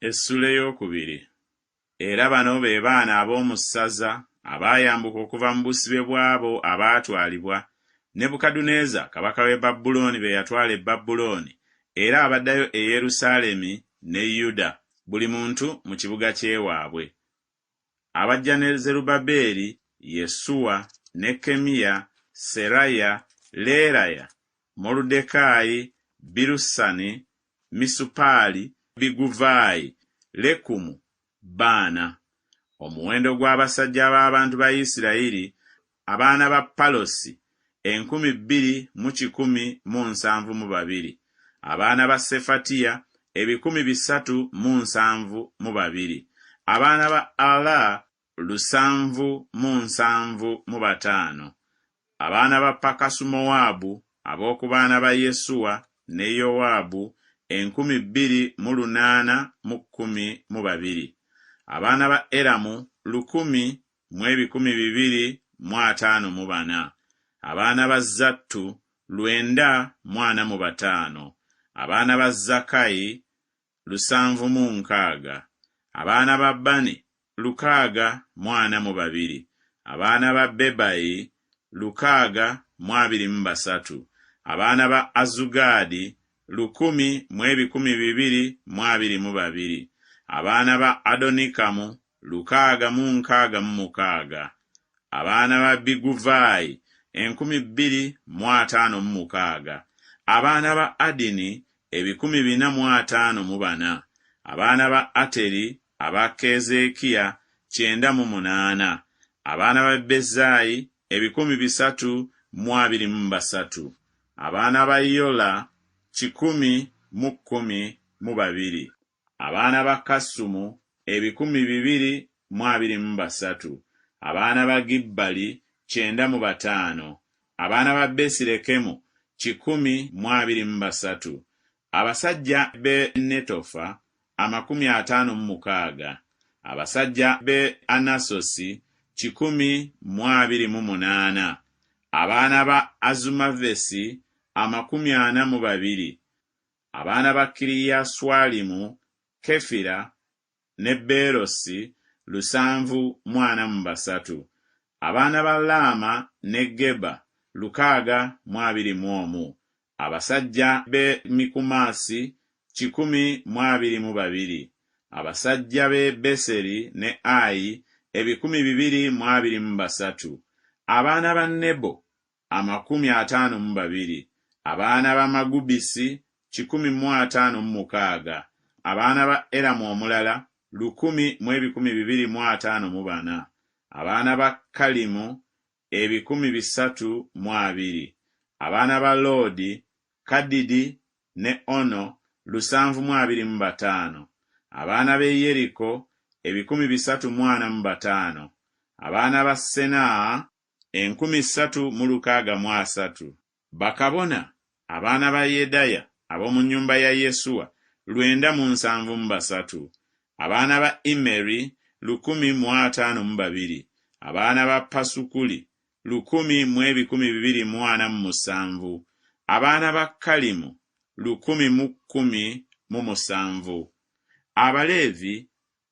Essula ey'okubiri. Era bano be baana ab'omu ssaza abaayambuka okuva mu busibe bw'abo abaatwalibwa Nebukadduneeza kabaka w'e Babulooni be yatwala e Babulooni, era abaddayo e Yerusaalemi ne Yuda, buli muntu mu kibuga ky'ewaabwe. Abajja ne Zerubbaberi, Yesuwa, Nekemiya, Seraya, Leeraya, Moludekaayi, Birusani, Misupaali, Biguvaayi, Lekumu, baana. Omuwendo gw'abasajja b'abantu ba Isirayiri, abaana ba Palosi, 2,172, abaana ba Sefatiya, 372, abaana ba Ala, 775, abaana ba Pakasumowaabu, ab'oku baana ba Yesuwa ne Yowaabu, 2,812, abaana ba Eramu, 1,254, abaana ba Zattu, 945, abaana ba Zakayi, 760, abaana ba Bani, 642, abaana ba Bebayi, 623, abaana ba Azugaadi, 1,222, abaana ba Adonikamu, 666, abaana ba Biguvaayi, 2,506, abaana ba Adini, 454, abaana ba Ateri, aba Keezeekiya, 98, abaana ba Bezaayi, 323, abaana ba Yola, 1,012, abaana ba Kasumu, 2,223, abaana ba Gibbali, 95, abaana ba Besirekemu, 123, abasajja b'e Netofa, 56, abasajja b'e Anasosi, 128, abaana ba Azumavesi, 42, abaana ba Kiriyaswalimu, Kefira ne Beerosi, 743, abaana ba Laama ne Geba, 621, abasajja b'e Mikumasi, 122, abasajja b'e Beseri ne Ayi, 223, abaana ba Nebo, 52, abaana ba Magubisi, 156, abaana ba Eramu omulala, 1,254, abaana ba Kalimu, 302, abaana ba Loodi, Kadidi ne Ono, 725, abaana b'e Yeriko, 345, abaana ba Senaa, 363, bakabona, abaana ba Yedaya, ab'omu nnyumba ya Yesuwa, 973, abaana ba Imeri, 1,052, abaana ba Pasukuli, 1,247, abaana ba Kalimu, 1,017, Abaleevi,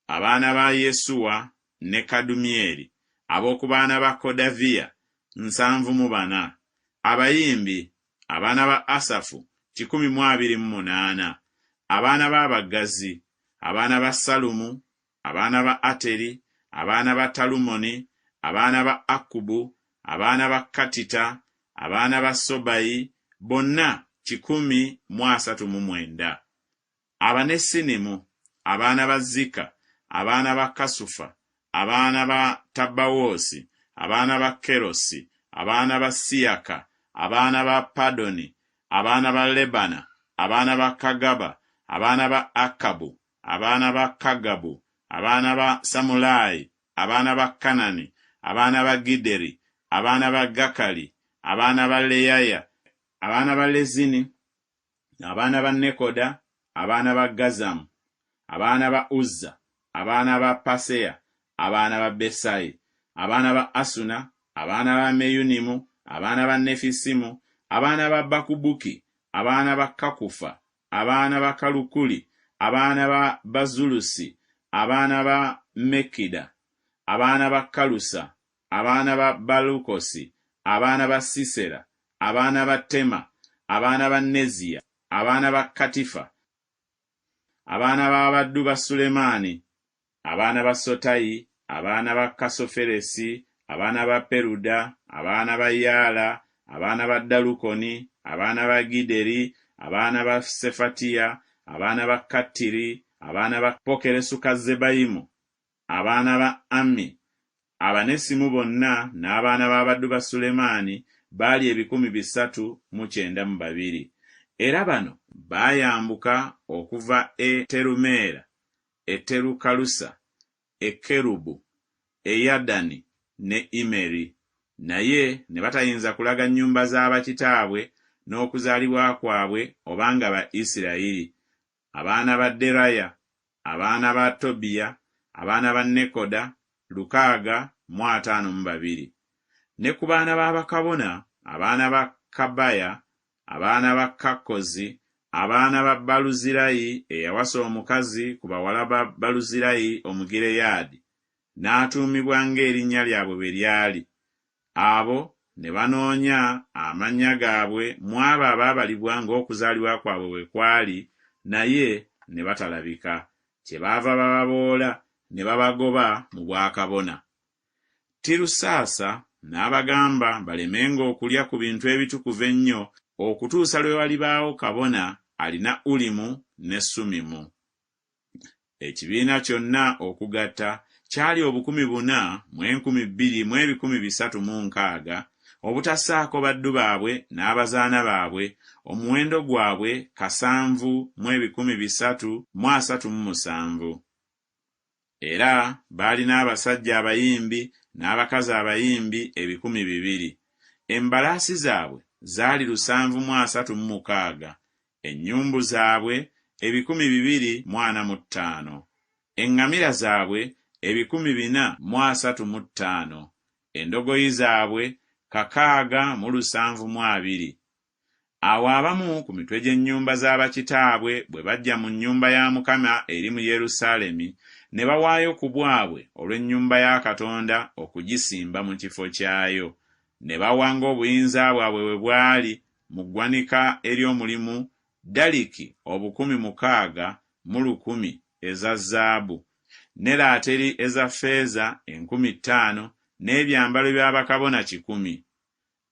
abaana ba Yesuwa ne Kadumyeri, ab'oku baana ba Kodaviya, 74, abayimbi, abaana ba Asafu, 128, abaana b'abaggazi, abaana ba Salumu, abaana ba Ateri, abaana ba Talumoni, abaana ba Akubu, abaana ba Katita, abaana ba Sobayi, bonna 139, Abanesinimu, abaana ba Zika, abaana ba Kasufa, abaana ba Tabawoosi, abaana ba Kerosi, abaana ba Siyaka, abaana ba Padoni, abaana ba Lebana, abaana ba Kagaba, abaana ba Akabu, abaana ba Kagabu, abaana ba Samulayi, abaana ba Kanani, abaana ba Gideri, abaana ba Gakali, abaana ba Leyaya, abaana ba Lezini, abaana ba Nekoda, abaana ba Gazamu, abaana ba Uzza, abaana ba Paseya, abaana ba Besayi, abaana ba Asuna, abaana ba Meyunimu, abaana ba Nefisimu, abaana ba Bakubuki, abaana ba Kakufa, abaana ba Kalukuli, abaana ba Bazulusi, abaana ba Mekida, abaana ba Kalusa, abaana ba Balukosi, abaana ba Sisera, abaana ba Tema, abaana ba Neziya, abaana ba Katifa, abaana b'abaddu ba Sulemaani, abaana ba Sotayi, abaana ba Kasoferesi, abaana ba Peruda, abaana ba Yaala, abaana ba Dalukoni, abaana ba Gideri, abaana ba Sefatiya, abaana ba Kattiri, abaana ba Pokeresukazebayimu, abaana ba Ammi, abanesimu bonna n'abaana b'abaddu ba Sulemaani baali 392. Era bano baayambuka okuva e Terumeera, e Terukalusa, e Kerubu, e Yadani ne Imeri, naye ne batayinza kulaga nnyumba z'abakitaabwe n'okuzaalibwa kwabwe obanga ba Isirayiri. Abaana ba Deraya, abaana ba Tobiya, abaana ba Nekoda 652. Ne ku baana b'abakabona, abaana ba Kabaya, abaana ba Kakkozi, abaana ba Baluzirayi eyawasa omukazi ku bawala ba Baluzirayi Omugireyaadi, n'atuumibwa ng'erinnya lyabwe bwe lyali. Abo ne banoonya amannya gaabwe mu abo abaabalibwa ng'okuzaalibwa kwabwe bwe kwali, naye ne batalabika. Kyebaava bababoola ne babagoba mu bwakabona. Tirusaasa n'abagamba balemenga okulya ku bintu ebitukuvu ennyo okutuusa lwe walibaawo kabona alina Ulimu ne Sumimu. Ekibiina kyonna okugatta kyali 4,2,360, obutasaako baddu baabwe n'abazaana baabwe, omuwendo gwabwe 7,337. Era baalina abasajja abayimbi n'abakazi abayimbi 200,000. Embalaasi zaabwe zaali 736, ennyumbu zaabwe 245, eŋŋamira zaabwe 435, endogoyi zaabwe 672. Awo abamu ku mitwe gy'ennyumba z'abakitaabwe bwe bajja mu nnyumba ya Mukama eri mu Yerusaalemi, ne bawaayo ku bwabwe olw'ennyumba ya Katonda okugisimba mu kifo kyayo. Ne bawanga obuyinza bwabwe bwe bwali mu ggwanika ery'omulimu daliki 610,000 eza zaabu, ne laateri eza ffeeza 50,000, n'ebyambalo by'abakabona 100.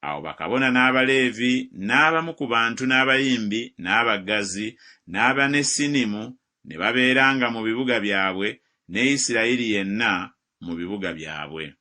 Awo bakabona n'Abaleevi n'abamu ku bantu n'abayimbi n'abaggazi n'abanesinimu ne babeeranga mu bibuga byabwe, ne Isirayiri yenna mu bibuga byabwe.